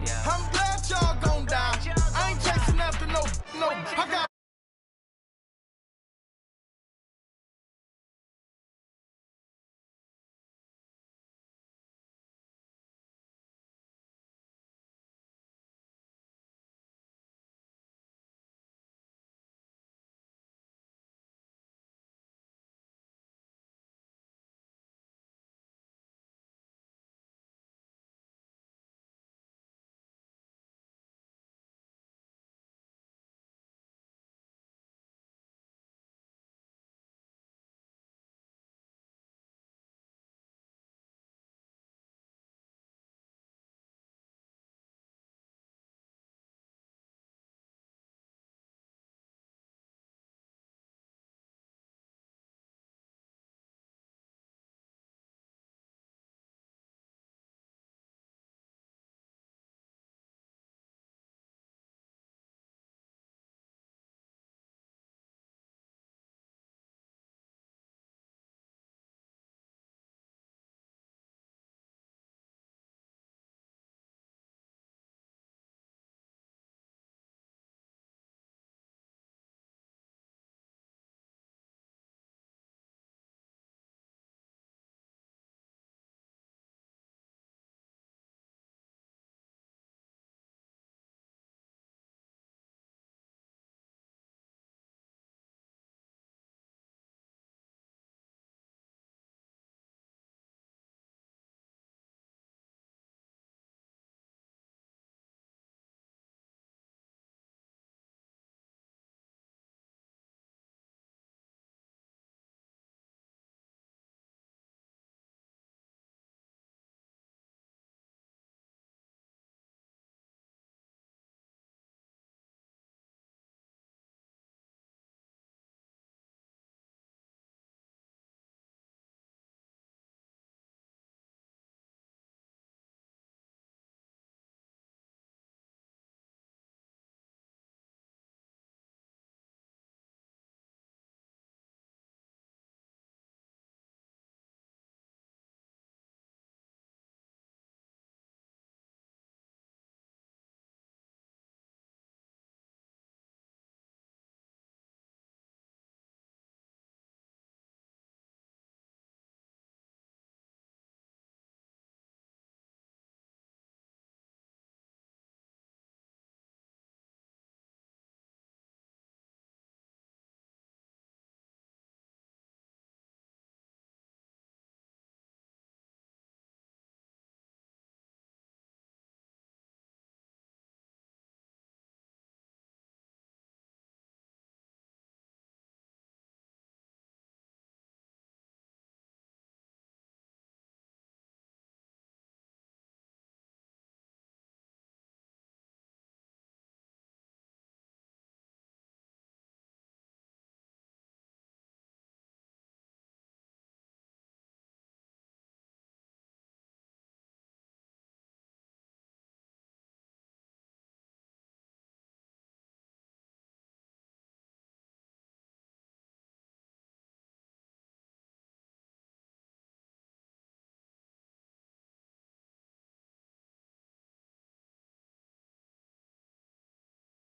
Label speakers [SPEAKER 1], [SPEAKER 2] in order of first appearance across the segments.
[SPEAKER 1] I'm glad y'all gon' die. I ain't chasing after no. I got.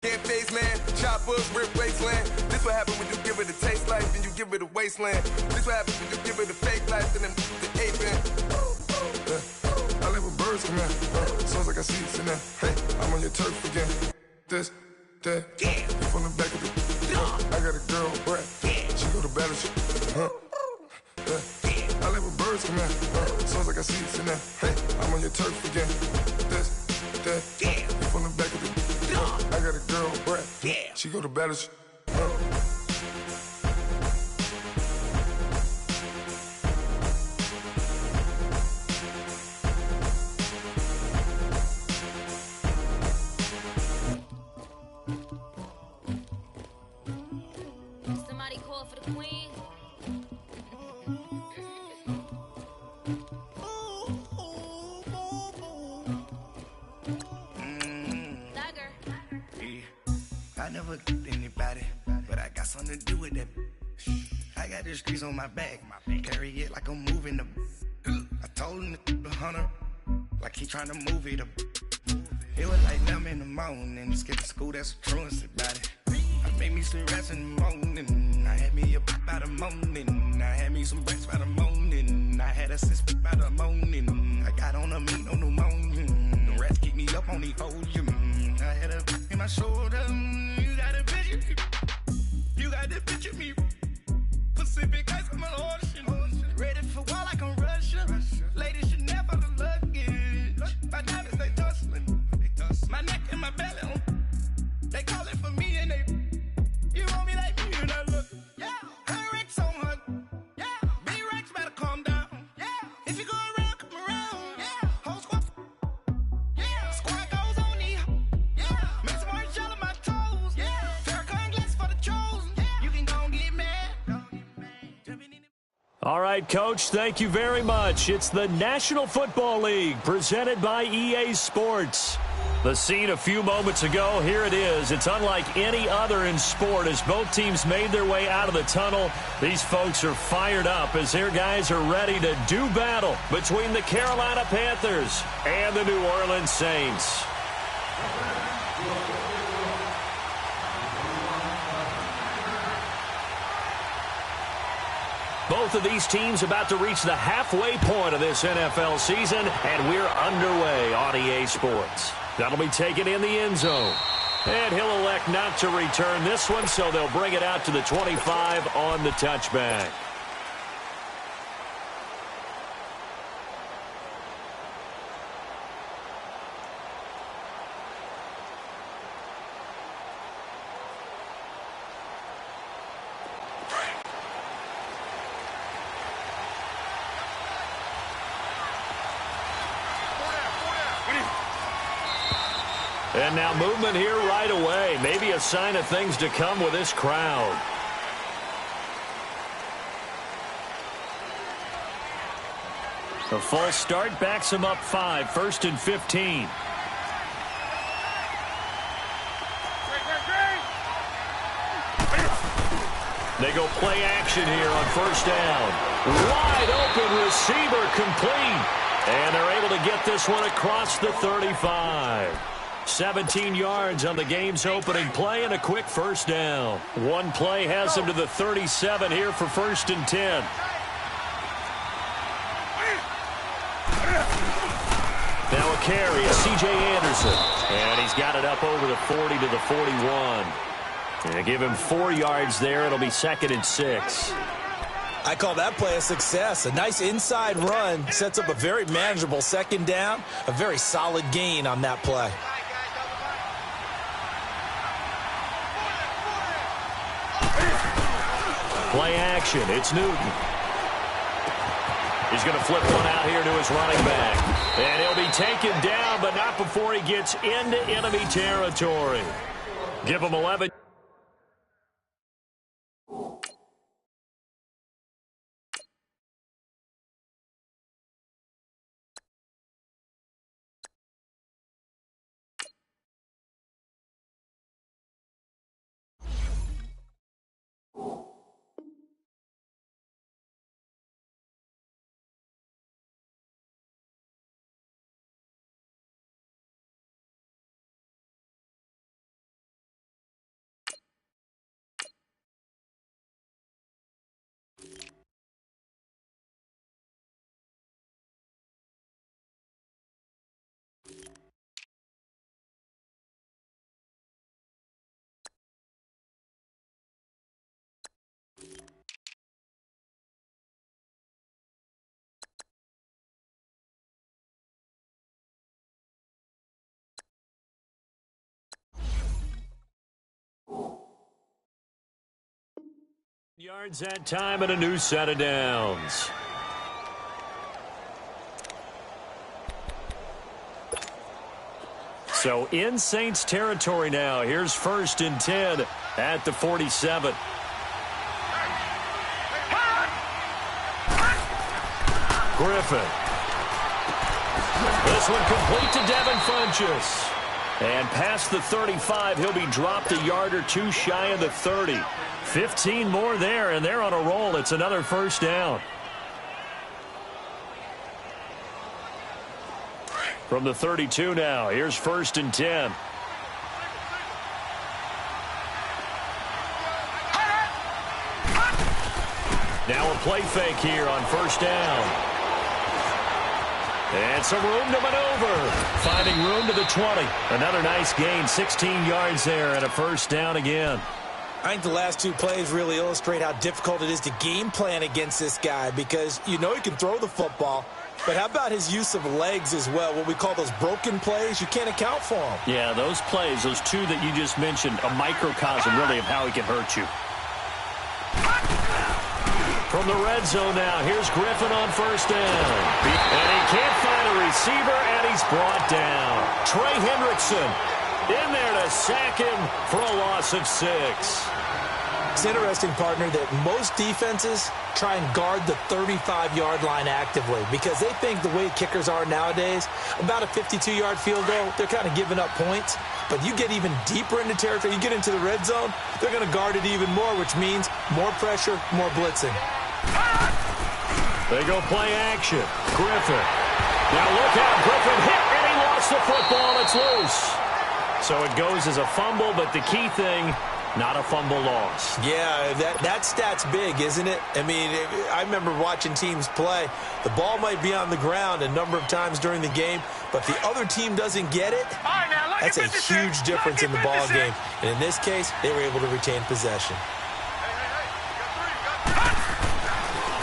[SPEAKER 1] Can't face, man. Choppers, rip wasteland. This what happen when you give it a taste life and you give it a wasteland. This what happens when you give it a fake life and then the ape in. I live with birds come in. Sounds like I see it in there. Hey, I'm on your turf again. This, that, yeah. From the back of the. I got a girl, Brad. Yeah. She go to battle. I live with birds come in. Sounds like I see it in there. Hey, I'm on your turf again. This, that, yeah. From the back of the. I got a girl, Brad. Yeah. She go to battle.
[SPEAKER 2] Somebody call for the queen.
[SPEAKER 3] I never anybody, but I got something to do with that. I got the streets on my back, carry it like I'm moving the. I told him the hunter, like he trying to move it up. It was like them in the morning. Skip to school, that's the truest about it. I made me some rest in the morning. I had me a pop by the morning. I had me some breakfast by the morning. I had a six by the morning. I got on a meat on the morning. The rest keep me up on the podium. I had a in my shoulder. You got a picture. You got the picture me. Pacific ice on my ocean. Ready for war like I'm Russia. Ladies should never the luggage. My diamonds they tussling. My neck and my belly. They call it for me and they. You want me like me and I look. Yeah. Her Rex on her. Yeah. B-Rex better calm down. Yeah. If you go around, come around. Yeah. Whole squad. Yeah. Squad goes on the. Yeah. Make some orange gel on my toes. Yeah. Farrakhan glass for the chosen. Yeah. You can go and get mad.
[SPEAKER 4] All right, Coach, thank you very much. It's the National Football League presented by EA Sports. The scene a few moments ago, here it is. It's unlike any other in sport as both teams made their way out of the tunnel. These folks are fired up as their guys are ready to do battle between the Carolina Panthers and the New Orleans Saints. Both of these teams about to reach the halfway point of this NFL season, and we're underway on EA Sports. That'll be taken in the end zone. And he'll elect not to return this one, so they'll bring it out to the 25 on the touchback. And now movement here right away. Maybe a sign of things to come with this crowd. A false start backs him up 5, 1st and 15. They go play action here on 1st down. Wide open receiver complete. And they're able to get this one across the 35. 17 yards on the game's opening play and a quick 1st down. One play has him to the 37 here for 1st and 10. Now a carry is C.J. Anderson. And he's got it up over the 40 to the 41. And give him 4 yards there. It'll be 2nd and 6.
[SPEAKER 5] I call that play a success. A nice inside run sets up a very manageable 2nd down. A very solid gain on that play.
[SPEAKER 4] Play action. It's Newton. He's going to flip one out here to his running back. And he'll be taken down, but not before he gets into enemy territory. Give him 11. Yards that time and a new set of downs. So in Saints territory now. Here's 1st and 10 at the 47. Griffin. This one complete to Devin Funchess. And past the 35, he'll be dropped a yard or two shy of the 30. 15 more there, and they're on a roll. It's another 1st down. From the 32 now, here's 1st and 10. Now a play fake here on 1st down. And some room to maneuver. Finding room to the 20. Another nice gain, 16 yards there and a 1st down again.
[SPEAKER 5] I think the last 2 plays really illustrate how difficult it is to game plan against this guy because you know he can throw the football, but how about his use of legs as well, what we call those broken plays? You can't account for them.
[SPEAKER 4] Yeah, those plays, those 2 that you just mentioned, a microcosm really of how he can hurt you. From the red zone now, here's Griffin on 1st down. And he can't find a receiver, and he's brought down. Trey Hendrickson in there to sack him for a loss of 6.
[SPEAKER 5] It's interesting, partner, that most defenses try and guard the 35-yard line actively because they think the way kickers are nowadays, about a 52-yard field goal, they're kind of giving up points. But you get even deeper into territory, you get into the red zone, they're going to guard it even more, which means more pressure, more blitzing.
[SPEAKER 4] They go play action. Griffin. Now look out. Griffin hit, and he lost the football. It's loose. So it goes as a fumble, but the key thing, not a fumble loss.
[SPEAKER 5] Yeah, that stat's big, isn't it? I mean, I remember watching teams play. The ball might be on the ground a number of times during the game, but the other team doesn't get it. That's a huge difference in the ball game. And in this case, they were able to retain possession.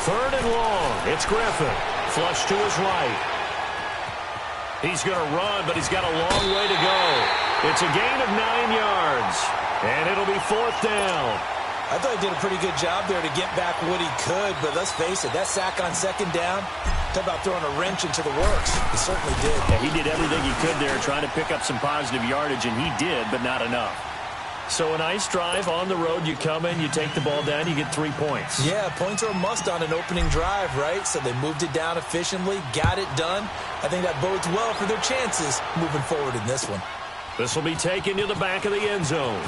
[SPEAKER 4] 3rd and long. It's Griffin. Flush to his right. He's going to run, but he's got a long way to go. It's a gain of 9 yards, and it'll be 4th down.
[SPEAKER 5] I thought he did a pretty good job there to get back what he could, but let's face it, that sack on 2nd down, talk about throwing a wrench into the works. He certainly did.
[SPEAKER 4] Yeah, he did everything he could there, trying to pick up some positive yardage, and he did, but not enough. So a nice drive on the road. You come in, you take the ball down, you get 3 points.
[SPEAKER 5] Yeah, points are a must on an opening drive, right? So they moved it down efficiently, got it done. I think that bodes well for their chances moving forward in this one.
[SPEAKER 4] This will be taken to the back of the end zone.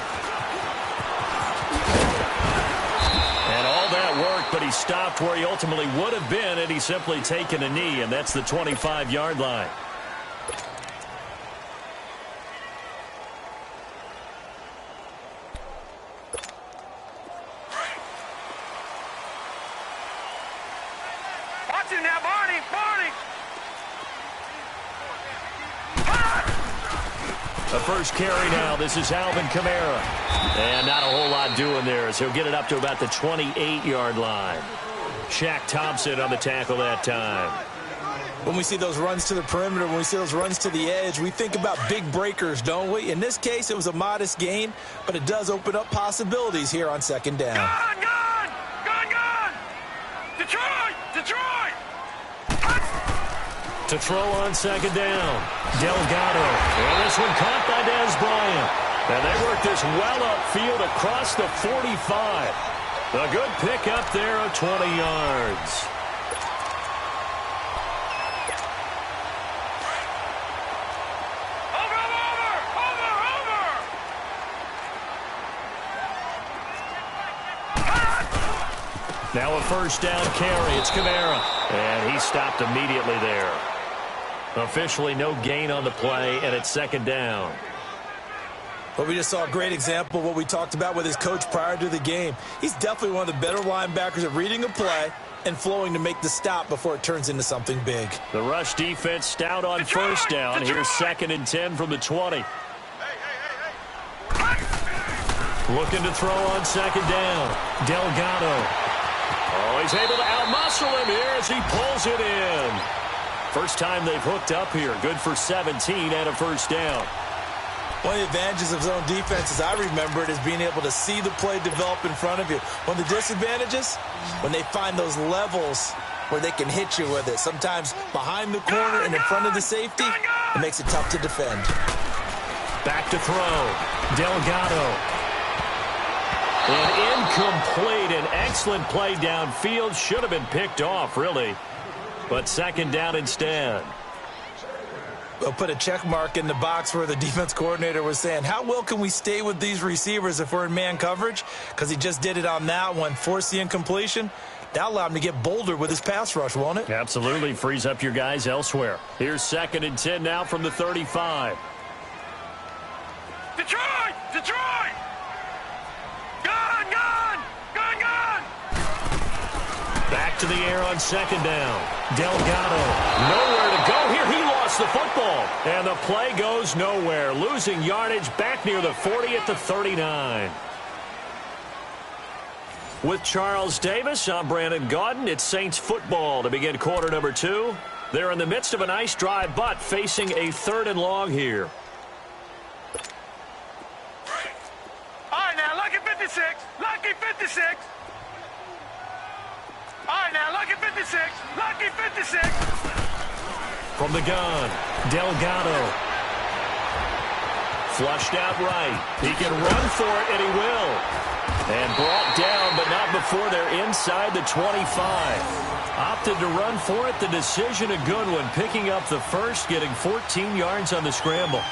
[SPEAKER 4] And all that worked, but he stopped where he ultimately would have been, and he's simply taken a knee, and that's the 25-yard line. The first carry now. This is Alvin Kamara. And not a whole lot doing there as he'll get it up to about the 28-yard line. Shaq Thompson on the tackle that time.
[SPEAKER 5] When we see those runs to the perimeter, when we see those runs to the edge, we think about big breakers, don't we? In this case, it was a modest gain, but it does open up possibilities here on 2nd down.
[SPEAKER 6] Gone! Detroit!
[SPEAKER 4] To throw on 2nd down. Delgado. And this one caught by Dez Bryant. And they work this well upfield across the 45. A good pick up there of 20 yards. Now a first down carry. It's Kamara. And he stopped immediately there. Officially no gain on the play, and it's 2nd down.
[SPEAKER 5] But we just saw a great example of what we talked about with his coach prior to the game. He's definitely one of the better linebackers at reading a play and flowing to make the stop before it turns into something big.
[SPEAKER 4] The rush defense stout on first down. Here's 2nd and 10 from the 20. Looking to throw on 2nd down. Delgado. Oh, he's able to outmuscle him here as he pulls it in. First time they've hooked up here. Good for 17 and a first down.
[SPEAKER 5] One of the advantages of zone defense, as I remember it, is being able to see the play develop in front of you. One of the disadvantages, when they find those levels where they can hit you with it. Sometimes behind the corner and in front of the safety, it makes it tough to defend.
[SPEAKER 4] Back to throw. Delgado. An incomplete, an excellent play downfield. Should have been picked off, really. But 2nd down instead.
[SPEAKER 5] put a check mark in the box where the defense coordinator was saying, how well can we stay with these receivers if we're in man coverage? Because he just did it on that one, forced the incompletion. That allowed him to get bolder with his pass rush, won't it?
[SPEAKER 4] Absolutely. Frees up your guys elsewhere. Here's 2nd and 10 now from the 35.
[SPEAKER 6] Detroit! Detroit! Gun! Gun! Gun! Gun!
[SPEAKER 4] Back to the air on 2nd down. Delgado. Nowhere to go here. He lost the football. And the play goes nowhere. Losing yardage back near the 40 at the 39. With Charles Davis, I'm Brandon Gaudin. It's Saints football to begin quarter number 2. They're in the midst of a nice drive, but facing a 3rd and long here.
[SPEAKER 6] All right, now, lucky 56. Lucky 56. All right, now, lucky 56. Lucky 56.
[SPEAKER 4] From the gun, Delgado. Flushed out right. He can run for it, and he will. And brought down, but not before they're inside the 25. Opted to run for it. The decision a good one. Picking up the first, getting 14 yards on the scramble.
[SPEAKER 6] All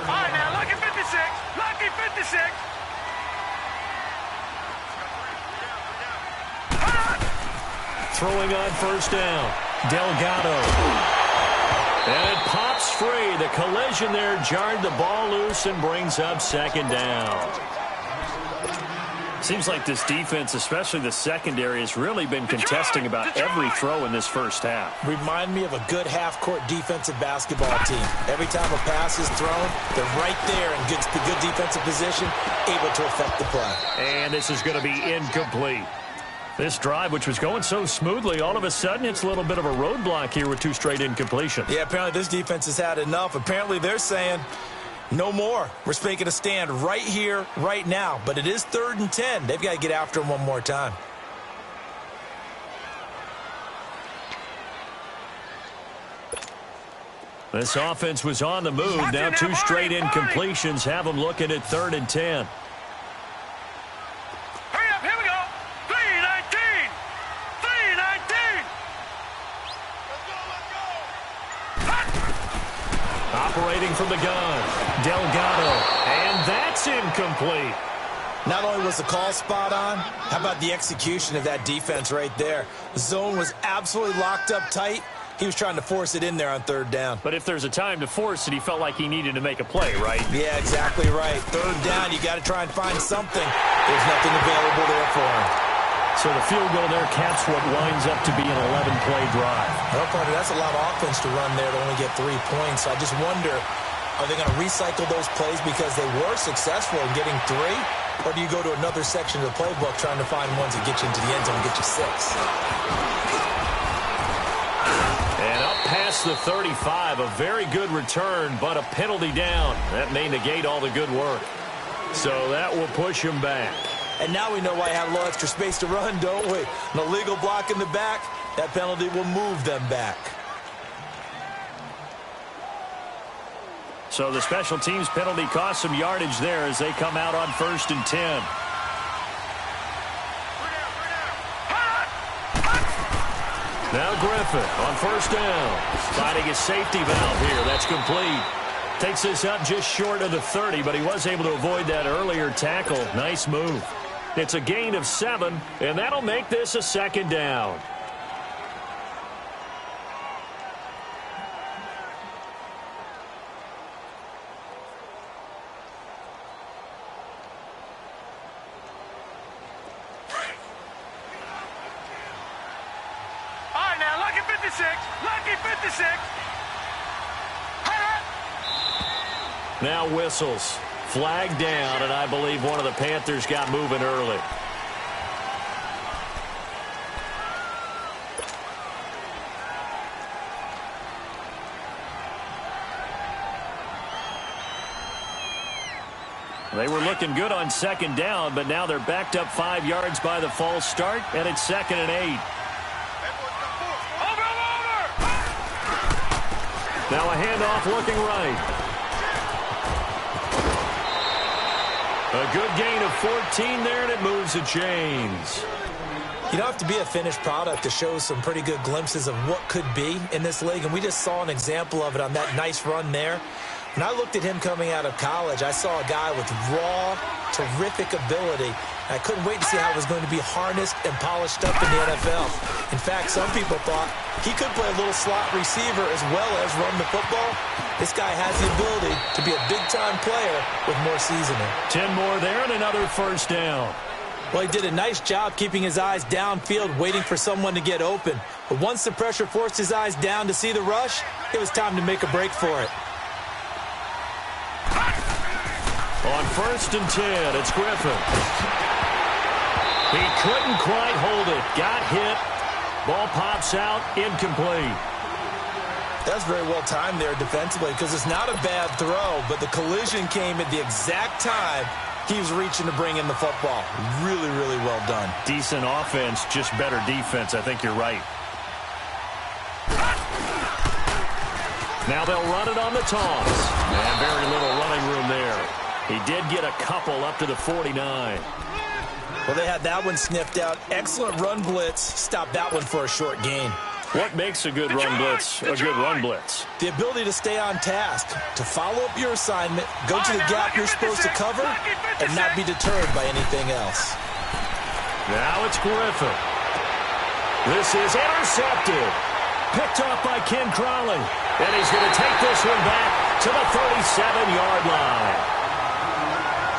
[SPEAKER 6] right, now, lucky 56. Lucky 56.
[SPEAKER 4] Throwing on 1st down. Delgado. And it pops free. The collision there jarred the ball loose and brings up 2nd down. Seems like this defense, especially the secondary, has really been contesting about every throw in this first half.
[SPEAKER 5] Remind me of a good half-court defensive basketball team. Every time a pass is thrown, they're right there in good defensive position, able to affect the play.
[SPEAKER 4] And this is going to be incomplete. This drive, which was going so smoothly, all of a sudden it's a little bit of a roadblock here with 2 straight incompletions.
[SPEAKER 5] Yeah, apparently this defense has had enough. Apparently they're saying, no more. We're making a stand right here, right now. But it is 3rd and 10. They've got to get after him one more time.
[SPEAKER 4] This offense was on the move. Now 2 straight incompletions have them looking at 3rd and 10. Operating from the gun, Delgado, and that's incomplete.
[SPEAKER 5] Not only was the call spot on, how about the execution of that defense right there? The zone was absolutely locked up tight. He was trying to force it in there on 3rd down.
[SPEAKER 4] But if there's a time to force it, he felt like he needed to make a play, right?
[SPEAKER 5] Yeah, exactly right. 3rd down, you got to try and find something. There's nothing available there for him.
[SPEAKER 4] So the field goal there caps what winds up to be an 11-play drive.
[SPEAKER 5] Well, partner, that's a lot of offense to run there to only get 3 points. So I just wonder, are they going to recycle those plays because they were successful in getting 3? Or do you go to another section of the playbook trying to find ones that get you into the end zone and get you 6?
[SPEAKER 4] And up past the 35, a very good return, but a penalty down. That may negate all the good work. So that will push him back.
[SPEAKER 5] And now we know why I had a little extra space to run, don't we? An illegal block in the back, that penalty will move them back.
[SPEAKER 4] So the special teams penalty cost some yardage there as they come out on 1st and 10. Now Griffin on 1st down. Finding a safety valve here. That's complete. Takes this up just short of the 30, but he was able to avoid that earlier tackle. Nice move. It's a gain of 7, and that'll make this a 2nd down.
[SPEAKER 6] All right, now, lucky 56. Lucky 56.
[SPEAKER 4] Now whistles. Flag down, and I believe one of the Panthers got moving early. They were looking good on 2nd down, but now they're backed up 5 yards by the false start, and it's 2nd and 8.
[SPEAKER 6] Over!
[SPEAKER 4] Now a handoff looking right. A good gain of 14 there, and it moves the chains.
[SPEAKER 5] You don't have to be a finished product to show some pretty good glimpses of what could be in this league, and we just saw an example of it on that nice run there. When I looked at him coming out of college, I saw a guy with raw, terrific ability. I couldn't wait to see how it was going to be harnessed and polished up in the NFL. In fact, some people thought he could play a little slot receiver as well as run the football. This guy has the ability to be a big-time player with more seasoning.
[SPEAKER 4] 10 more there and another first down.
[SPEAKER 5] Well, he did a nice job keeping his eyes downfield, waiting for someone to get open. But once the pressure forced his eyes down to see the rush, it was time to make a break for it.
[SPEAKER 4] On 1st and 10, it's Griffin. He couldn't quite hold it. Got hit. Ball pops out, incomplete.
[SPEAKER 5] That's very well timed there defensively because it's not a bad throw, but the collision came at the exact time he was reaching to bring in the football. Really, really well done.
[SPEAKER 4] Decent offense, just better defense. I think you're right. Now they'll run it on the toss. And very little running room there. He did get a couple up to the 49.
[SPEAKER 5] Well, they had that one sniffed out. Excellent run blitz. Stopped that one for a short gain.
[SPEAKER 4] What makes a good run blitz a good run blitz?
[SPEAKER 5] The ability to stay on task, to follow up your assignment, go to the gap you're supposed to cover, and not be deterred by anything else.
[SPEAKER 4] Now it's Griffin. This is intercepted. Picked off by Ken Crowley. And he's going to take this one back to the 37-yard line.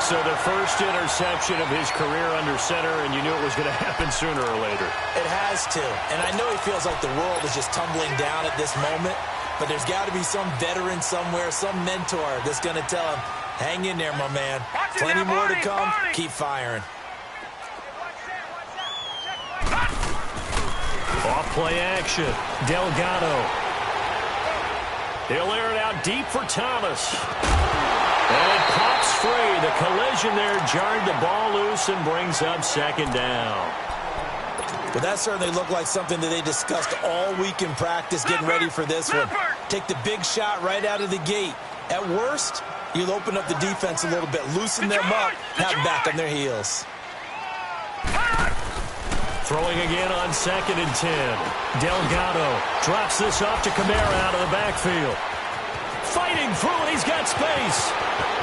[SPEAKER 4] So the first interception of his career under center, and you knew it was going to happen sooner or later.
[SPEAKER 5] It has to. And I know he feels like the world is just tumbling down at this moment, but there's got to be some veteran somewhere, some mentor that's going to tell him, hang in there, my man. Plenty more to come. Keep firing.
[SPEAKER 4] Off play action. Delgado. He'll air it out deep for Thomas. And it pops free. The collision there jarred the ball loose and brings up 2nd down.
[SPEAKER 5] But that certainly looked like something that they discussed all week in practice getting ready for this one. Take the big shot right out of the gate. At worst, you'll open up the defense a little bit, loosen them up, have them back on their heels.
[SPEAKER 4] Throwing again on 2nd and 10. Delgado drops this off to Kamara out of the backfield. Fighting through, and he's got space.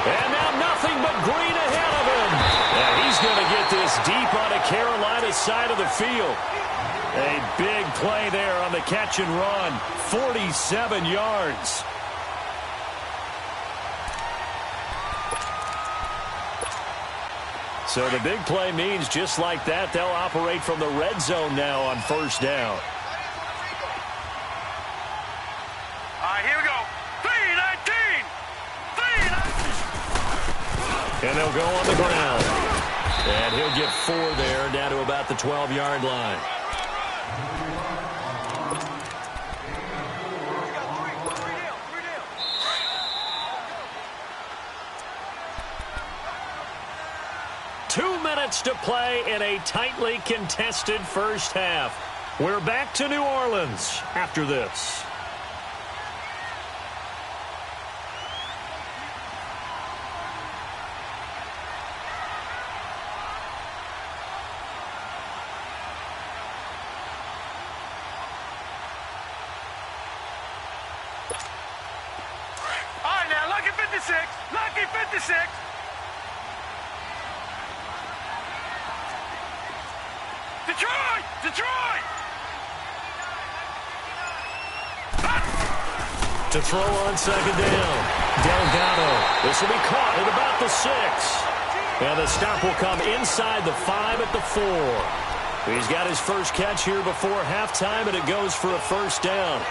[SPEAKER 4] And now nothing but green ahead of him. And he's going to get this deep on the Carolina side of the field. A big play there on the catch and run. 47 yards. So the big play means just like that, they'll operate from the red zone now on 1st down.
[SPEAKER 6] All right, here we go. 3-19.
[SPEAKER 4] And they'll go on the ground. And he'll get 4 there, down to about the 12-yard line. To play in a tightly contested first half. We're back to New Orleans after this.
[SPEAKER 6] All right, now, lucky 56. Lucky 56. Detroit! Detroit!
[SPEAKER 4] To throw on 2nd down. Delgado. This will be caught at about the 6. And the stop will come inside the 5 at the 4. He's got his first catch here before halftime, and it goes for a 1st down.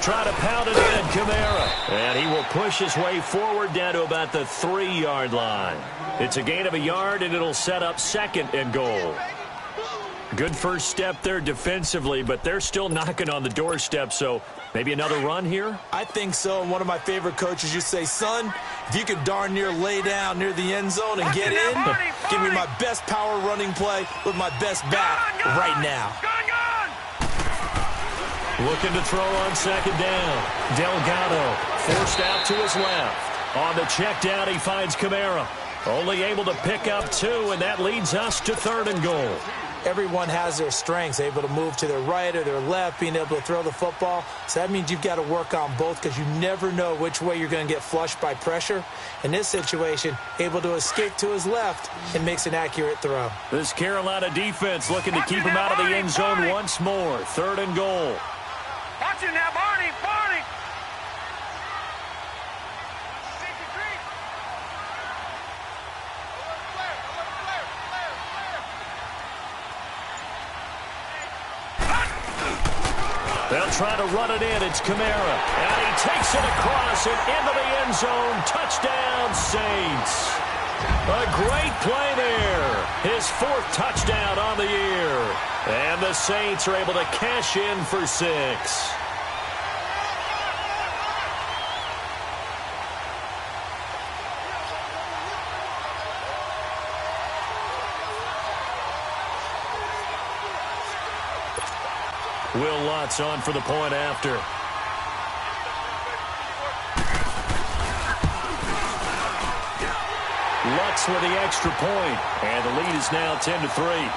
[SPEAKER 4] Try to pound it in, Kamara. And he will push his way forward down to about the 3-yard line. It's a gain of a yard, and it'll set up 2nd and goal. Good first step there defensively, but they're still knocking on the doorstep, so maybe another run here?
[SPEAKER 5] I think so. And one of my favorite coaches used to say, son, if you could darn near lay down near the end zone and get in, give me my best power running play with my best bat right now.
[SPEAKER 4] Looking to throw on second down. Delgado forced out to his left. On the check down, he finds Kamara. Only able to pick up 2, and that leads us to 3rd and goal.
[SPEAKER 5] Everyone has their strengths, able to move to their right or their left, being able to throw the football. So that means you've got to work on both because you never know which way you're going to get flushed by pressure. In this situation, able to escape to his left and makes an accurate throw.
[SPEAKER 4] This Carolina defense looking to keep him out of the end zone once more. 3rd and goal.
[SPEAKER 6] Watch it now, Barney, Barney.
[SPEAKER 4] They'll try to run it in. It's Kamara. And he takes it across and into the end zone. Touchdown, Saints. A great play there. His 4th touchdown on the year. And the Saints are able to cash in for 6. Will Lutz on for the point after. Lutz with the extra point, and the lead is now 10-3.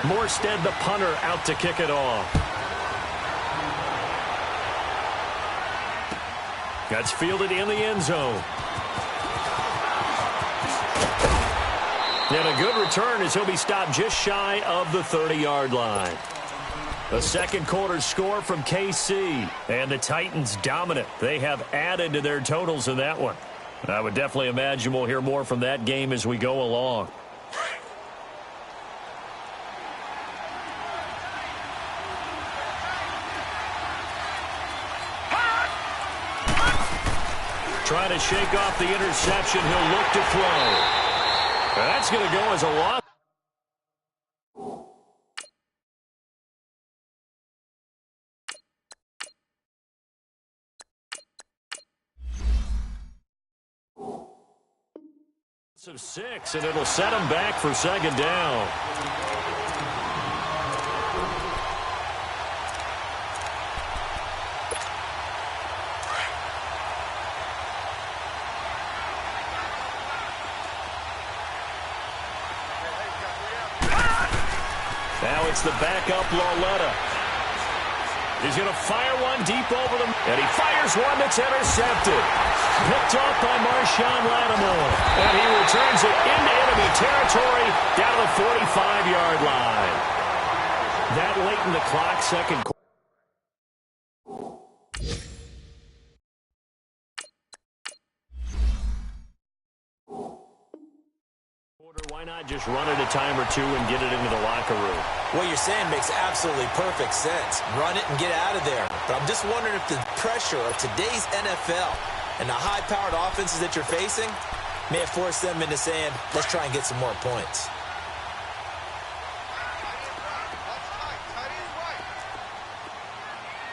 [SPEAKER 4] Morstead, the punter, out to kick it off. That's fielded in the end zone. And a good return as he'll be stopped just shy of the 30-yard line. A second quarter score from KC. And the Titans dominant. They have added to their totals in that one. I would definitely imagine we'll hear more from that game as we go along. Trying to shake off the interception. He'll look to throw. That's going to go as a loss. Of 6, and it'll set him back for second down. Now it's the backup Lauletta. He's going to fire one deep over them, and he fires one that's intercepted. Picked off by Marshawn Lattimore, and he returns it into enemy territory down to the 45-yard line. That late in the clock, second quarter. Why not just run it a time or two and get it into the locker room?
[SPEAKER 5] What you're saying makes absolutely perfect sense. Run it and get out of there. But I'm just wondering if the pressure of today's NFL and the high-powered offenses that you're facing may have forced them into saying, let's try and get some more points.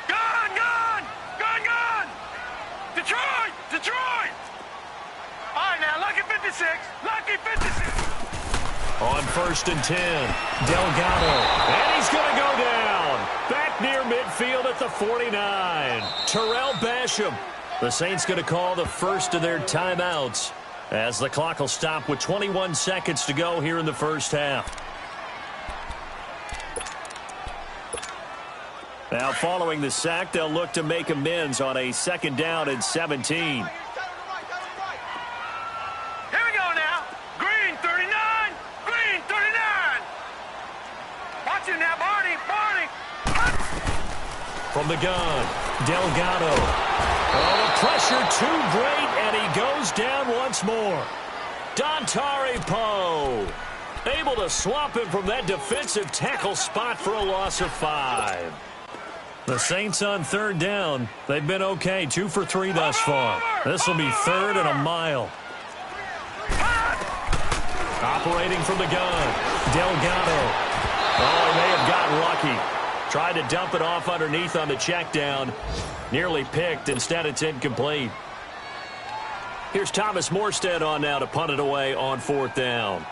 [SPEAKER 6] Gone! Detroit! All right, now, lucky 56. Lucky 56.
[SPEAKER 4] On 1st and 10, Delgado. And he's going to go down. Back near midfield at the 49. Terrell Basham. The Saints going to call the first of their timeouts as the clock will stop with 21 seconds to go here in the first half. Now following the sack, they'll look to make amends on a 2nd down and 17. From the gun, Delgado. Oh, the pressure too great, and he goes down once more. Dontari Poe able to swap him from that defensive tackle spot for a loss of 5. The Saints on 3rd down. They've been okay, 2 for 3 thus far. This will be 3rd and a mile. Operating from the gun, Delgado. Oh, he may have gotten lucky. Tried to dump it off underneath on the check down. Nearly picked. Instead, it's incomplete. Here's Thomas Morstead on now to punt it away on 4th down.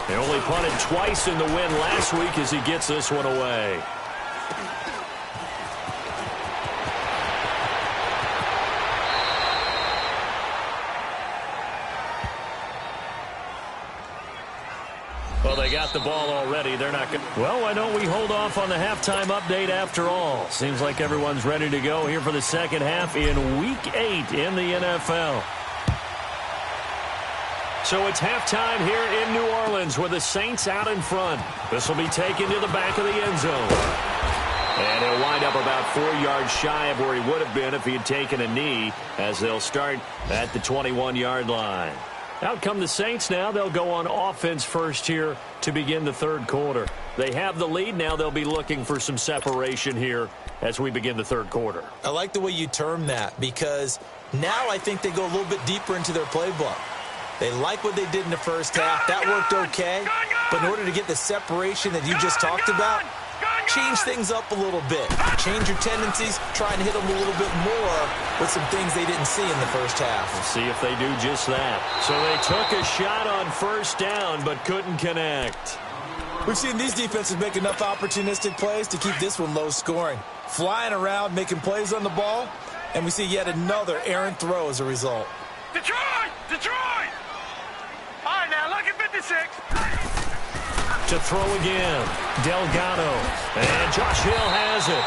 [SPEAKER 4] He only punted twice in the win last week as he gets this one away. Well, they got the ball already. They're not going to. Well, why don't we hold off on the halftime update after all? Seems like everyone's ready to go here for the second half in Week 8 in the NFL. So it's halftime here in New Orleans with the Saints out in front. This will be taken to the back of the end zone. And he'll wind up about 4 yards shy of where he would have been if he had taken a knee, as they'll start at the 21-yard line. Out come the Saints now. They'll go on offense first here to begin the third quarter. They have the lead. Now they'll be looking for some separation here as we begin the third quarter.
[SPEAKER 5] I like the way you term that, because now I think they go a little bit deeper into their playbook. They like what they did in the first half. That worked okay. But in order to get the separation that you just talked about, change things up a little bit. Change your tendencies. Try and hit them a little bit more with some things they didn't see in the first half.
[SPEAKER 4] We'll see if they do just that. So they took a shot on first down but couldn't connect.
[SPEAKER 5] We've seen these defenses make enough opportunistic plays to keep this one low scoring. Flying around, making plays on the ball, and we see yet another errant throw as a result.
[SPEAKER 6] Detroit! Detroit! All right, now, look at 56.
[SPEAKER 4] To throw again, Delgado. And Josh Hill has it.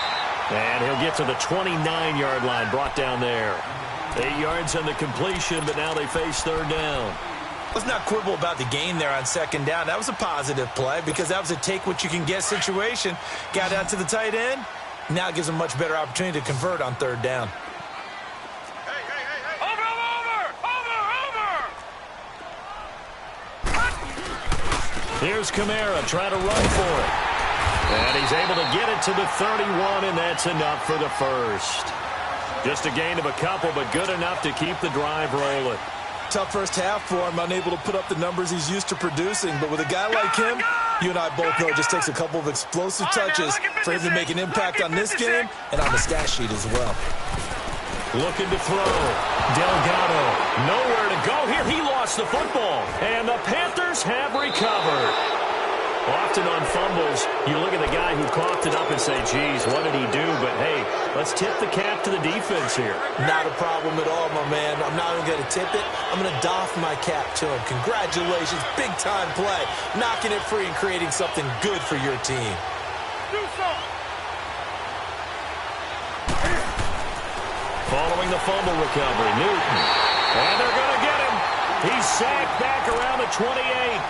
[SPEAKER 4] And he'll get to the 29-yard line, brought down there. 8 yards on the completion, but now they face third down.
[SPEAKER 5] Let's not quibble about the gain there on second down. That was a positive play because that was a take-what-you-can-get situation. Got out to the tight end. Now it gives them a much better opportunity to convert on third down.
[SPEAKER 4] Here's Kamara trying to run for it. And he's able to get it to the 31, and that's enough for the first. Just a gain of a couple, but good enough to keep the drive rolling.
[SPEAKER 5] Tough first half for him, unable to put up the numbers he's used to producing. But with a guy like him, you and I both know it just takes a couple of explosive touches for him to make an impact on this game and on the stat sheet as well.
[SPEAKER 4] Looking to throw. Delgado. Nowhere to go here. He lost the football. And the Panthers have recovered. Often on fumbles, you look at the guy who coughed it up and say, geez, what did he do? But, hey, let's tip the cap to the defense here.
[SPEAKER 5] Not a problem at all, my man. I'm not even going to tip it. I'm going to doff my cap to him. Congratulations. Big-time play. Knocking it free and creating something good for your team.
[SPEAKER 6] Do something.
[SPEAKER 4] Following the fumble recovery, Newton. And they're going to get him. He's sacked back around the 28.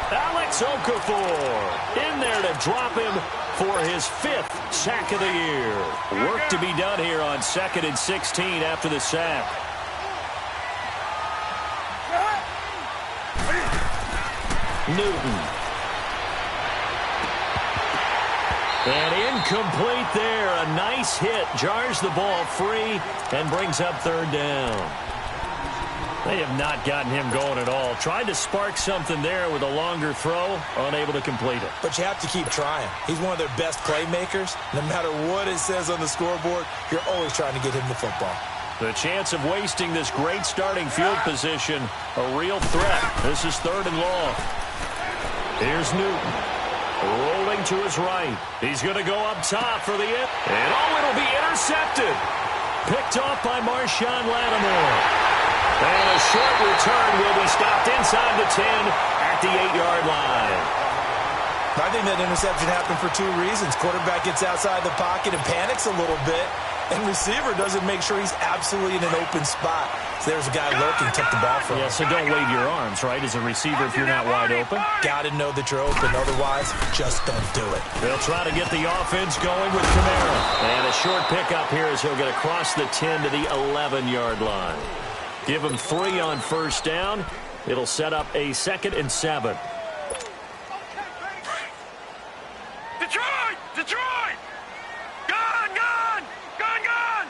[SPEAKER 4] Alex Okafor in there to drop him for his 5th sack of the year. Work to be done here on 2nd and 16 after the sack. Newton. And incomplete there. A nice hit. Jars the ball free and brings up third down. They have not gotten him going at all. Tried to spark something there with a longer throw. Unable to complete it.
[SPEAKER 5] But you have to keep trying. He's one of their best playmakers. No matter what it says on the scoreboard, you're always trying to get him the football.
[SPEAKER 4] The chance of wasting this great starting field position, a real threat. This is 3rd and long. Here's Newton. Rolling to his right. He's going to go up top for the end. And it'll be intercepted. Picked off by Marshawn Lattimore. And a short return will be stopped inside the 10 at the 8-yard line.
[SPEAKER 5] I think that interception happened for 2 reasons. Quarterback gets outside the pocket and panics a little bit. And receiver doesn't make sure he's absolutely in an open spot. So there's a guy lurking, took the ball from him.
[SPEAKER 4] Yeah, so don't wave your arms, right, as a receiver if you're not wide open.
[SPEAKER 5] Got to know that you're open. Otherwise, just don't do it.
[SPEAKER 4] They'll try to get the offense going with Kamara. And a short pickup here as he'll get across the 10 to the 11-yard line. Give him 3 on first down. It'll set up a 2nd and 7.
[SPEAKER 6] Detroit! Detroit! Gone! Gone! Gone! Gone!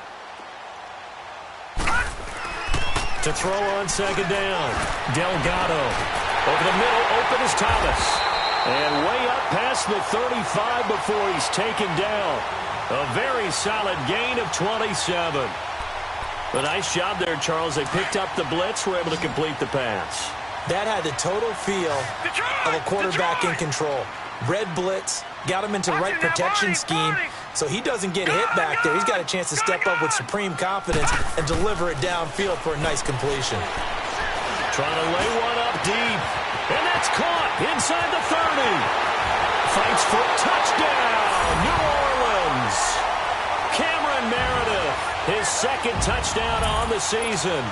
[SPEAKER 4] To throw on second down. Delgado. Over the middle, open is Thomas. And way up past the 35 before he's taken down. A very solid gain of 27. A nice job there, Charles. They picked up the blitz, were able to complete the pass.
[SPEAKER 5] That had the total feel of a quarterback in control. Red blitz, got him into the right protection scheme, so he doesn't get hit back there. He's got a chance to step up with supreme confidence and deliver it downfield for a nice completion.
[SPEAKER 4] Trying to lay one up deep, and that's caught inside the 30. Fights for touchdown, New Orleans. Cameron Meredith, his second touchdown on the season.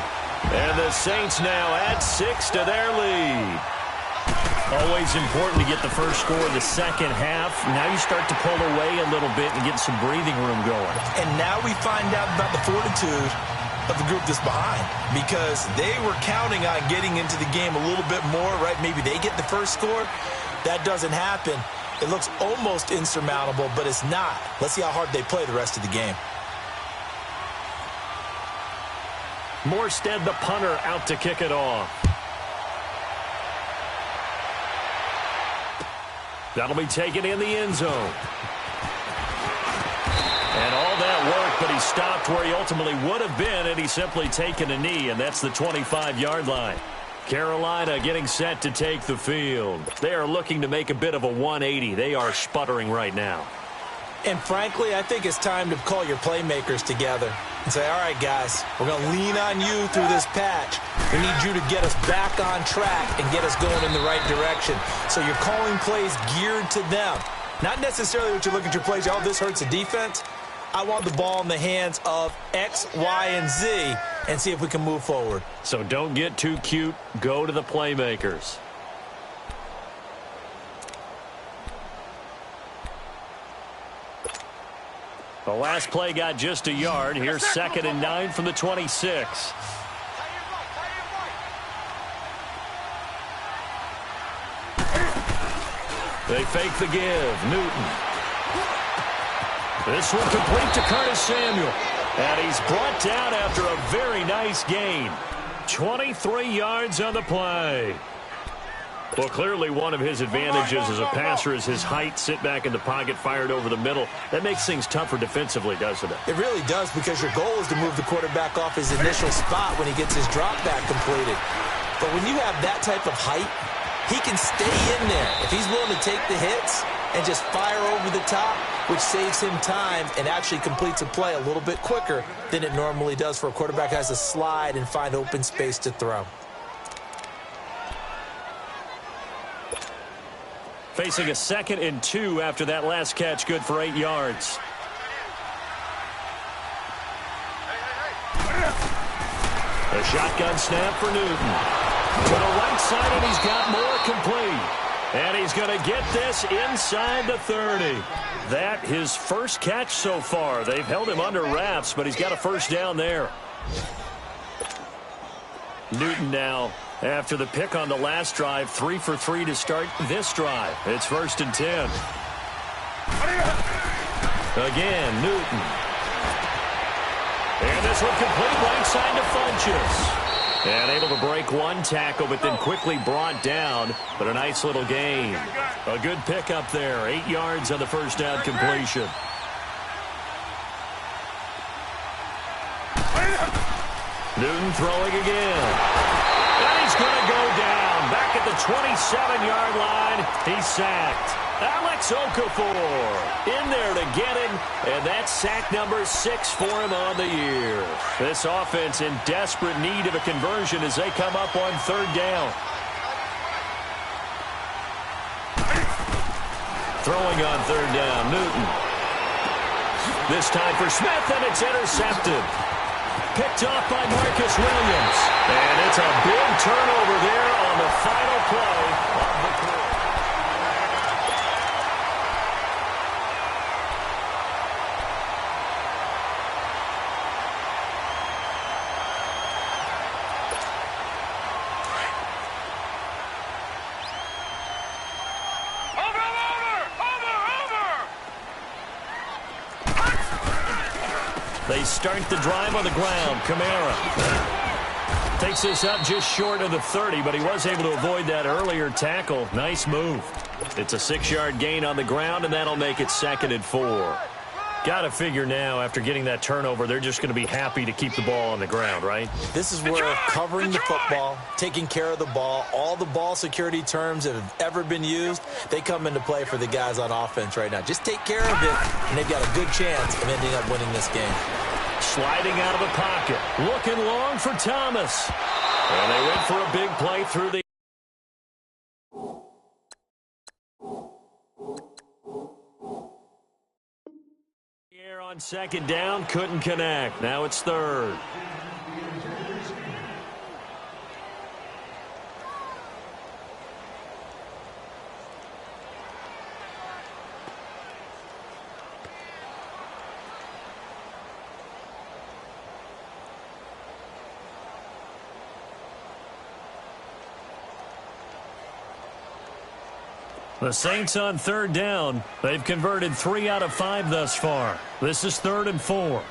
[SPEAKER 4] And the Saints now add 6 to their lead. Always important to get the first score of the second half. Now you start to pull away a little bit and get some breathing room going.
[SPEAKER 5] And now we find out about the fortitude of the group that's behind, because they were counting on getting into the game a little bit more, right? Maybe they get the first score. That doesn't happen. It looks almost insurmountable, but it's not. Let's see how hard they play the rest of the game.
[SPEAKER 4] Morstead, the punter, out to kick it off. That'll be taken in the end zone. And all that work, but he stopped where he ultimately would have been, and he's simply taken a knee, and that's the 25-yard line. Carolina getting set to take the field. They are looking to make a bit of a 180. They are sputtering right now.
[SPEAKER 5] And frankly, I think it's time to call your playmakers together and say, all right, guys, we're going to lean on you through this patch. We need you to get us back on track and get us going in the right direction. So you're calling plays geared to them. Not necessarily what you're looking at your plays, oh, this hurts the defense. I want the ball in the hands of X, Y, and Z and see if we can move forward.
[SPEAKER 4] So don't get too cute. Go to the playmakers. The last play got just a yard. Here's 2nd and 9 from the 26. They fake the give. Newton. This one complete to Curtis Samuel. And he's brought down after a very nice gain. 23 yards on the play. Well, clearly one of his advantages as a passer is his height. Sit back in the pocket, fired over the middle. That makes things tougher defensively, doesn't it?
[SPEAKER 5] It really does, because your goal is to move the quarterback off his initial spot when he gets his drop back completed. But when you have that type of height, he can stay in there if he's willing to take the hits and just fire over the top, which saves him time and actually completes a play a little bit quicker than it normally does for a quarterback who has to slide and find open space to throw.
[SPEAKER 4] Facing a 2nd and 2 after that last catch, good for 8 yards. A shotgun snap for Newton. To the right side, and he's got more complete. And he's going to get this inside the 30. That his first catch so far. They've held him under wraps, but he's got a first down there. Newton now, after the pick on the last drive, 3 for 3 to start this drive. It's 1st and 10. Again, Newton. And this one complete right side to Funchess. And able to break one tackle, but then quickly brought down. But a nice little gain. A good pickup there. 8 yards on the first down completion. Newton throwing again. And he's going to go down. Back at the 27-yard line. He's sacked. Alex Okafor in there to get him, and that's sack number 6 for him on the year. This offense in desperate need of a conversion as they come up on 3rd down. Throwing on 3rd down, Newton. This time for Smith, and it's intercepted. Picked off by Marcus Williams. And it's a big turnover there on the final play of the quarter. They start the drive on the ground. Kamara. Takes this up just short of the 30, but he was able to avoid that earlier tackle. Nice move. It's a 6-yard gain on the ground, and that'll make it 2nd and 4. Got to figure now, after getting that turnover, they're just going to be happy to keep the ball on the ground, right?
[SPEAKER 5] This is where covering the football, taking care of the ball, all the ball security terms that have ever been used, they come into play for the guys on offense right now. Just take care of it, and they've got a good chance of ending up winning this game.
[SPEAKER 4] Sliding out of the pocket. Looking long for Thomas. And they went for a big play through the air on 2nd down. Couldn't connect. Now it's 3rd. The Saints on 3rd down. They've converted 3 out of 5 thus far. This is 3rd and 4.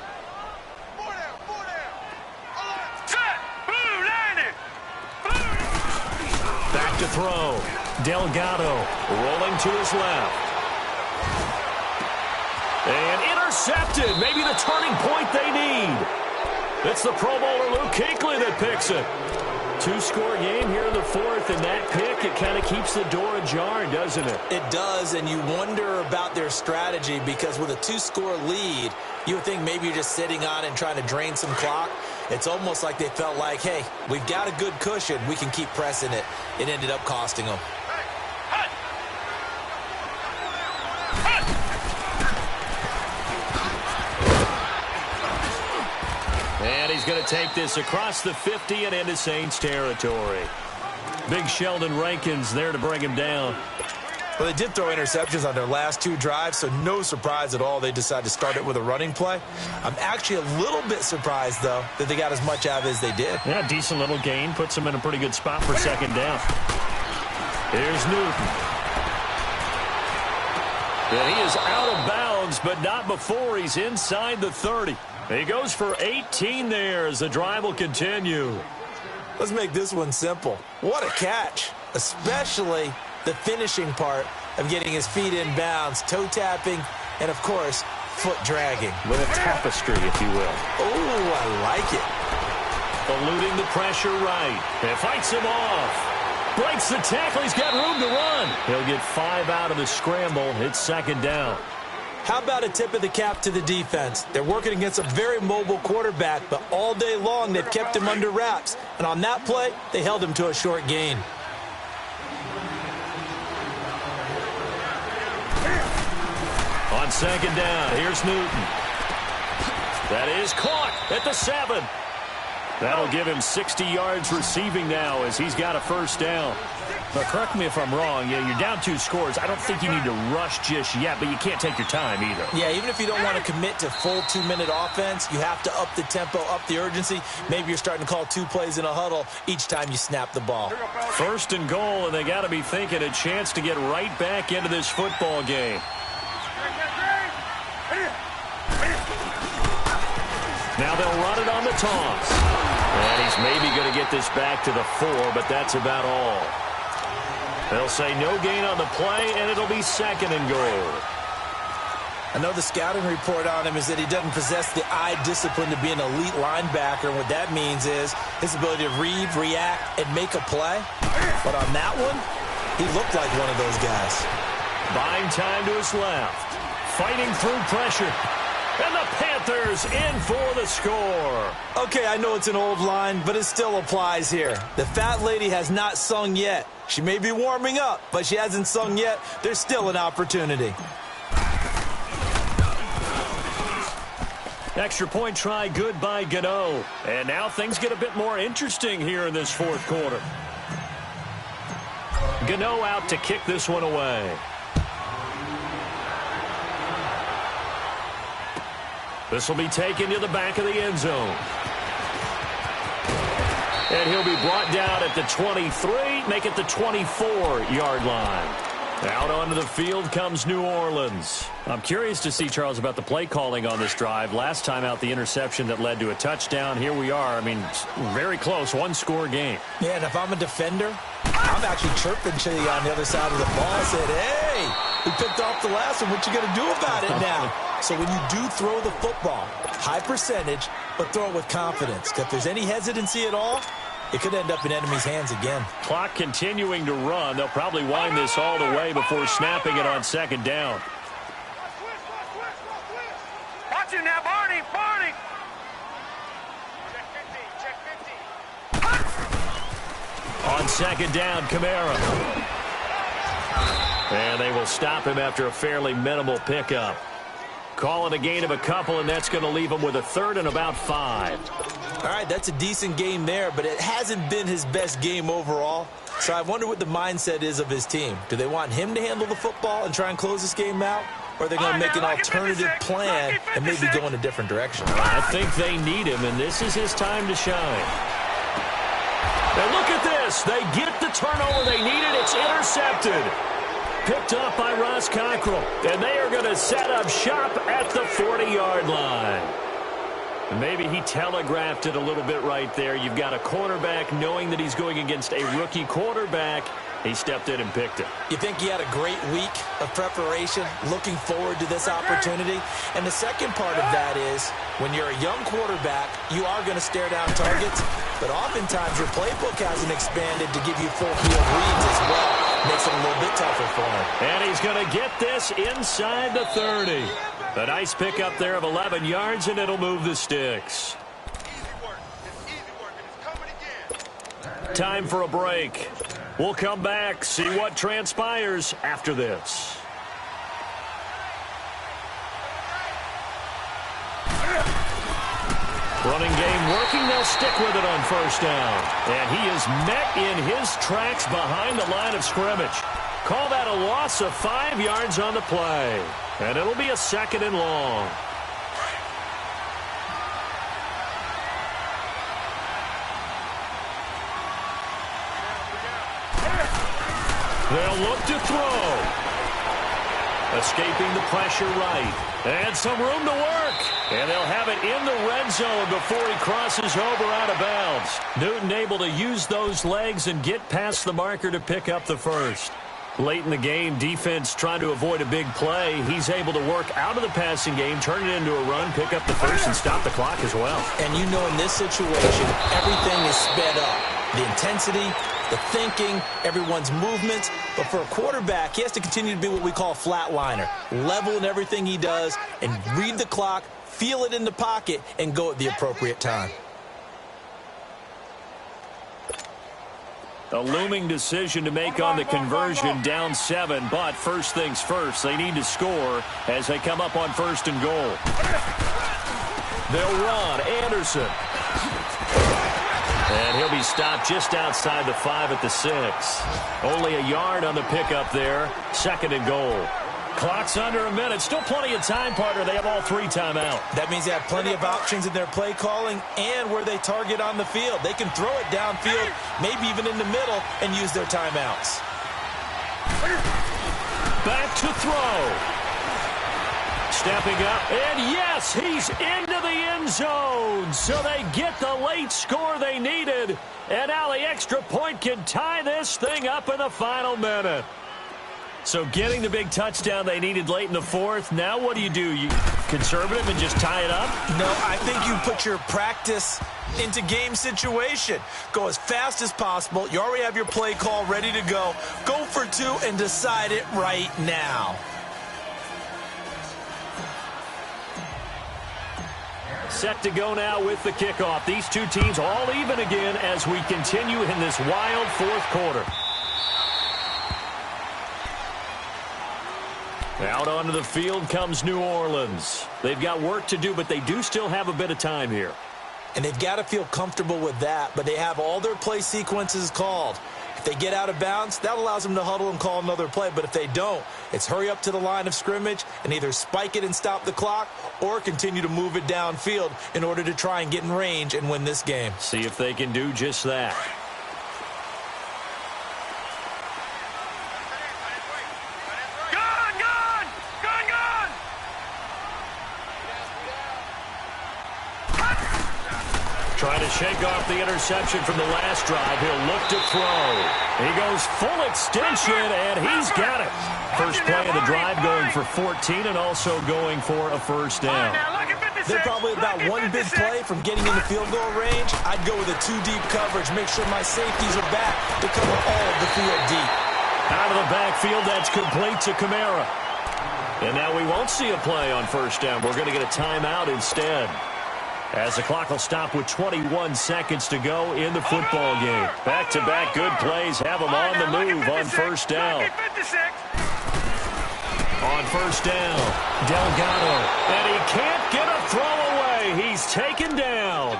[SPEAKER 4] Back to throw. Delgado rolling to his left. And intercepted. Maybe the turning point they need. It's the Pro Bowler Luke Kuechly that picks it. 2-score game here in the 4th, and that pick, it kind of keeps the door ajar, doesn't it?
[SPEAKER 5] It does, and you wonder about their strategy because with a 2-score lead, you would think maybe you're just sitting on it and trying to drain some clock. It's almost like they felt like, hey, we've got a good cushion. We can keep pressing it. It ended up costing them.
[SPEAKER 4] And he's going to take this across the 50 and into Saints territory. Big Sheldon Rankins there to bring him down.
[SPEAKER 5] Well, they did throw interceptions on their last 2 drives, so no surprise at all they decided to start it with a running play. I'm actually a little bit surprised, though, that they got as much out of it as they did.
[SPEAKER 4] Yeah, decent little gain. Puts them in a pretty good spot for 2nd down. Here's Newton. And he is out of bounds, but not before he's inside the 30. He goes for 18 there as the drive will continue.
[SPEAKER 5] Let's make this one simple. What a catch, especially the finishing part of getting his feet in bounds, toe tapping, and, of course, foot dragging.
[SPEAKER 4] Little tapestry, if you will.
[SPEAKER 5] Oh, I like it.
[SPEAKER 4] Eluding the pressure right. And fights him off. Breaks the tackle. He's got room to run. He'll get 5 out of the scramble. It's 2nd down.
[SPEAKER 5] How about a tip of the cap to the defense? They're working against a very mobile quarterback, but all day long they've kept him under wraps. And on that play, they held him to a short gain.
[SPEAKER 4] On 2nd down, here's Newton. That is caught at the 7. That'll give him 60 yards receiving now as he's got a 1st down. But correct me if I'm wrong. Yeah, you're down 2 scores. I don't think you need to rush just yet, but you can't take your time either.
[SPEAKER 5] Yeah, even if you don't want to commit to full 2-minute offense, you have to up the tempo, up the urgency. Maybe you're starting to call 2 plays in a huddle each time you snap the ball.
[SPEAKER 4] 1st and goal, and they got to be thinking a chance to get right back into this football game. Now they'll run it on the toss. And he's maybe going to get this back to the 4, but that's about all. They'll say no gain on the play, and it'll be 2nd and goal.
[SPEAKER 5] I know the scouting report on him is that he doesn't possess the eye discipline to be an elite linebacker. And what that means is his ability to read, react, and make a play. But on that one, he looked like one of those guys.
[SPEAKER 4] Buying time to his left. Fighting through pressure. And the Panthers in for the score.
[SPEAKER 5] Okay, I know it's an old line, but it still applies here. The fat lady has not sung yet. She may be warming up, but she hasn't sung yet. There's still an opportunity.
[SPEAKER 4] Extra point try good by Gano. And now things get a bit more interesting here in this 4th quarter. Gano out to kick this one away. This will be taken to the back of the end zone. And he'll be brought down at the 23, make it the 24-yard line. Out onto the field comes New Orleans. I'm curious to see, Charles, about the play calling on this drive. Last time out, the interception that led to a touchdown. Here we are. I mean, very close, one-score game.
[SPEAKER 5] Yeah, and if I'm a defender, I'm actually chirping to you on the other side of the ball. I said, hey, we picked off the last one. What you going to do about it now? So when you do throw the football, high percentage, but throw it with confidence. If there's any hesitancy at all, it could end up in enemy's hands again.
[SPEAKER 4] Clock continuing to run. They'll probably wind this all the way before snapping it on second down.
[SPEAKER 6] Watch it now, Barney. Barney. Check 50.
[SPEAKER 4] On second down, Kamara. And they will stop him after a fairly minimal pickup. Call it a gain of a couple, and that's going to leave him with a third and about 5.
[SPEAKER 5] All right, that's a decent game there, but it hasn't been his best game overall. So I wonder what the mindset is of his team. Do they want him to handle the football and try and close this game out? Or are they going to make an alternative plan and maybe go in a different direction?
[SPEAKER 4] I think they need him, and this is his time to shine. And look at this. They get the turnover they needed. It's intercepted. Picked up by Ross Cockrell. And they are going to set up shop at the 40-yard line. And maybe he telegraphed it a little bit right there. You've got a quarterback knowing that he's going against a rookie quarterback. He stepped in and picked it.
[SPEAKER 5] You think he had a great week of preparation, looking forward to this opportunity? And the second part of that is, when you're a young quarterback, you are going to stare down targets, but oftentimes your playbook hasn't expanded to give you full field reads as well. Makes it a little bit tougher for him.
[SPEAKER 4] And he's going to get this inside the 30. A nice pickup there of 11 yards, and it'll move the sticks. Time for a break. We'll come back, see what transpires after this. Running game working. They'll stick with it on first down. And he is met in his tracks behind the line of scrimmage. Call that a loss of 5 yards on the play. And it'll be a second and long. They'll look to throw. Escaping the pressure right. And some room to work. And they'll have it in the red zone before he crosses over out of bounds. Newton able to use those legs and get past the marker to pick up the first. Late in the game, defense trying to avoid a big play. He's able to work out of the passing game, turn it into a run, pick up the first, and stop the clock as well.
[SPEAKER 5] And you know in this situation, everything is sped up. The intensity, the thinking, everyone's movements. But for a quarterback, he has to continue to be what we call a flatliner. Level in everything he does and read the clock, feel it in the pocket, and go at the appropriate time.
[SPEAKER 4] A looming decision to make on the conversion, down 7. But first things first, they need to score as they come up on first and goal. They'll run. Anderson. And he'll be stopped just outside the 5 at the 6. Only a yard on the pickup there. Second and goal. Clock's under a minute. Still plenty of time, partner. They have all 3 timeout.
[SPEAKER 5] That means they have plenty of options in their play calling and where they target on the field. They can throw it downfield, maybe even in the middle, and use their timeouts.
[SPEAKER 4] Back to throw. Stepping up, and yes, he's into the end zone. So they get the late score they needed. And now the extra point can tie this thing up in the final minute. So getting the big touchdown they needed late in the 4th. Now what do? You conservative and just tie it up?
[SPEAKER 5] No, I think you put your practice into game situation. Go as fast as possible. You already have your play call ready to go. Go for 2 and decide it right now.
[SPEAKER 4] Set to go now with the kickoff. These two teams all even again as we continue in this wild 4th quarter. Out onto the field comes New Orleans. They've got work to do, but they do still have a bit of time here.
[SPEAKER 5] And they've got to feel comfortable with that, but they have all their play sequences called. If they get out of bounds, that allows them to huddle and call another play. But if they don't, it's hurry up to the line of scrimmage and either spike it and stop the clock or continue to move it downfield in order to try and get in range and win this game.
[SPEAKER 4] See if they can do just that. Trying to shake off the interception from the last drive. He'll look to throw. He goes full extension, and he's got it. First play of the drive going for 14 and also going for a first down.
[SPEAKER 5] They're probably about one big play from getting in the field goal range. I'd go with a two-deep coverage. Make sure my safeties are back to cover all of the field deep.
[SPEAKER 4] Out of the backfield, that's complete to Kamara. And now we won't see a play on first down. We're going to get a timeout instead, as the clock will stop with 21 seconds to go in the football game. Back-to-back good plays have them on the move on first down. On first down, Delgado, and he can't get a throw away. He's taken down.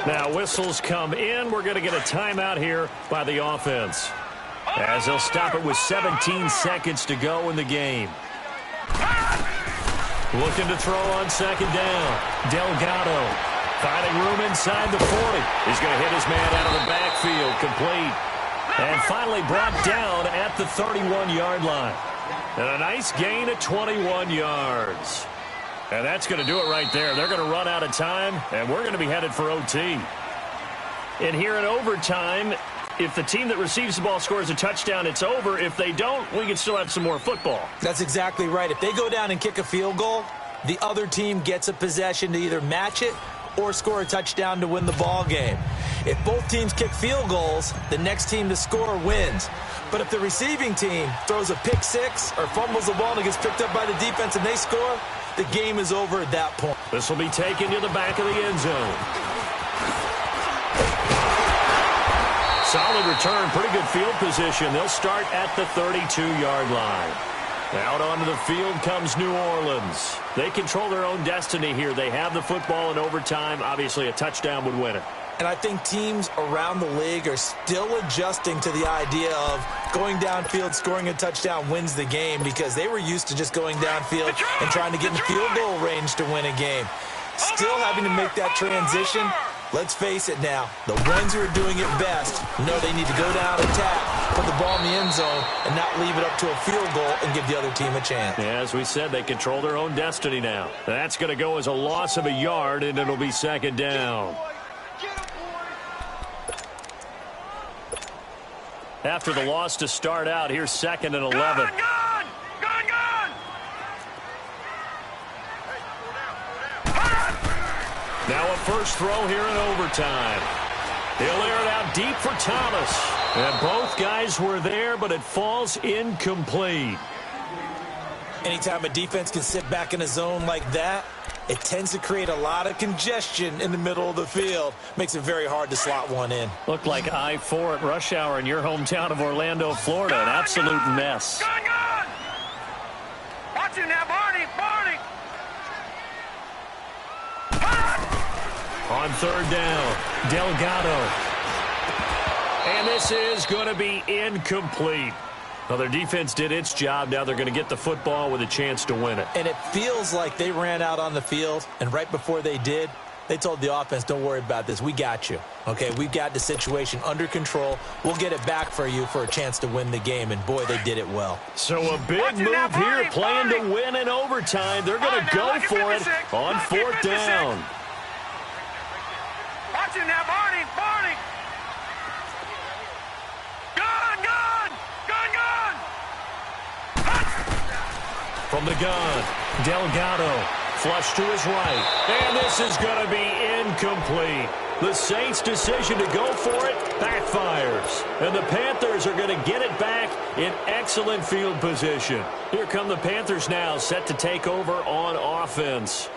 [SPEAKER 4] Now whistles come in. We're going to get a timeout here by the offense, as they'll stop it with 17 seconds to go in the game. Looking to throw on second down. Delgado finding room inside the 40. He's going to hit his man out of the backfield. Complete. And finally brought down at the 31-yard line. And a nice gain of 21 yards. And that's going to do it right there. They're going to run out of time, and we're going to be headed for OT. And here in overtime, if the team that receives the ball scores a touchdown, it's over. If they don't, we can still have some more football.
[SPEAKER 5] That's exactly right. If they go down and kick a field goal, the other team gets a possession to either match it or score a touchdown to win the ball game. If both teams kick field goals, the next team to score wins. But if the receiving team throws a pick six or fumbles the ball and it gets picked up by the defense and they score, the game is over at that point.
[SPEAKER 4] This will be taken to the back of the end zone. Solid return, pretty good field position. They'll start at the 32-yard line. Out onto the field comes New Orleans. They control their own destiny here. They have the football in overtime. Obviously, a touchdown would win it.
[SPEAKER 5] And I think teams around the league are still adjusting to the idea of going downfield, scoring a touchdown wins the game, because they were used to just going downfield and trying to get in field goal range to win a game. Still having to make that transition. Let's face it now, the ones who are doing it best know they need to go down, attack, put the ball in the end zone, and not leave it up to a field goal and give the other team a chance.
[SPEAKER 4] Yeah, as we said, they control their own destiny now. That's going to go as a loss of a yard, and it'll be second down. After the loss to start out, here's second and 11. Now a first throw here in overtime. He'll air it out deep for Thomas. And both guys were there, but it falls incomplete.
[SPEAKER 5] Anytime a defense can sit back in a zone like that, it tends to create a lot of congestion in the middle of the field. Makes it very hard to slot one in.
[SPEAKER 4] Looked like I-4 at rush hour in your hometown of Orlando, Florida. An absolute mess.
[SPEAKER 6] Watch it now, Barney.
[SPEAKER 4] On third down, Delgado. And this is going to be incomplete. Well, their defense did its job. Now they're going to get the football with a chance to win it.
[SPEAKER 5] And it feels like they ran out on the field, and right before they did, they told the offense, don't worry about this. We got you. Okay, we've got the situation under control. We'll get it back for you for a chance to win the game, and boy, they did it well.
[SPEAKER 4] So a big move here, playing to win in overtime. They're going to go for it on fourth down.
[SPEAKER 6] Watch it now, Barney.
[SPEAKER 4] From the gun, Delgado, flush to his right. And this is going to be incomplete. The Saints' decision to go for it backfires. And the Panthers are going to get it back in excellent field position. Here come the Panthers now, set to take over on offense.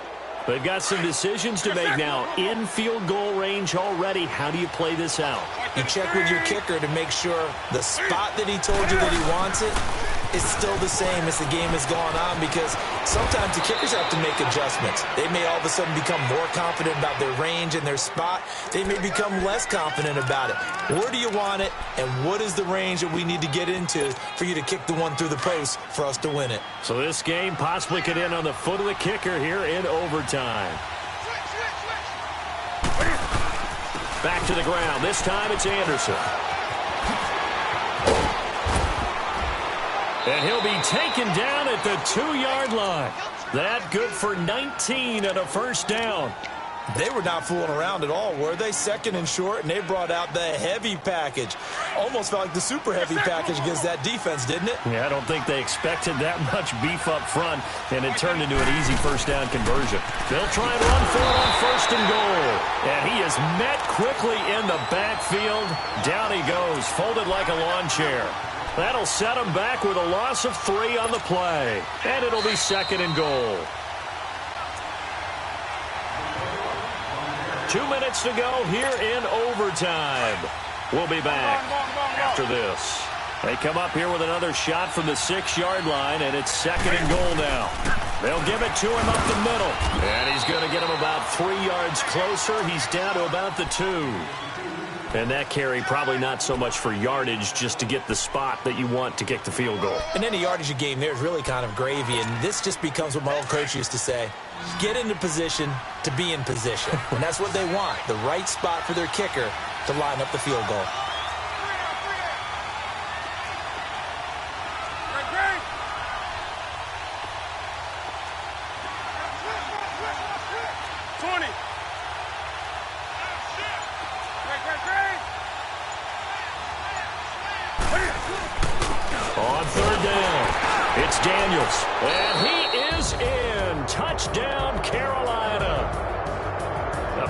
[SPEAKER 4] They've got some decisions to make now. In field goal range already. How do you play this out?
[SPEAKER 5] You check with your kicker to make sure the spot that he told you that he wants it is still the same as the game has gone on, because sometimes the kickers have to make adjustments. They may all of a sudden become more confident about their range and their spot. They may become less confident about it. Where do you want it, and what is the range that we need to get into for you to kick the one through the post for us to win it?
[SPEAKER 4] So this game possibly could end on the foot of the kicker here in overtime. Back to the ground. This time it's Anderson. And he'll be taken down at the 2-yard line. That good for 19 and a first down.
[SPEAKER 5] They were not fooling around at all, were they? Second and short, and they brought out the heavy package. Almost felt like the super heavy package against that defense, didn't it?
[SPEAKER 4] Yeah, I don't think they expected that much beef up front, and it turned into an easy first down conversion. They'll try and run for it on first and goal. And he is met quickly in the backfield. Down he goes, folded like a lawn chair. That'll set him back with a loss of 3 on the play. And it'll be second and goal. 2 minutes to go here in overtime. We'll be back after this. They come up here with another shot from the 6-yard line, and it's second and goal now. They'll give it to him up the middle. And he's going to get him about 3 yards closer. He's down to about the 2. And that carry probably not so much for yardage, just to get the spot that you want to kick the field goal.
[SPEAKER 5] And any yardage game there is really kind of gravy, and this just becomes what my old coach used to say. Get into position to be in position. And that's what they want, the right spot for their kicker to line up the field goal.
[SPEAKER 4] On third down, it's Daniels, and he is in. Touchdown, Carolina.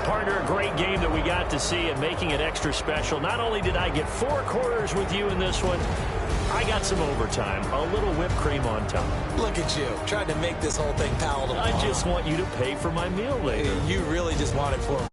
[SPEAKER 4] Partner, a great game that we got to see and making it extra special. Not only did I get 4 quarters with you in this one, I got some overtime, a little whipped cream on top.
[SPEAKER 5] Look at you, trying to make this whole thing palatable.
[SPEAKER 4] I just want you to pay for my meal later.
[SPEAKER 5] You really just want it for me.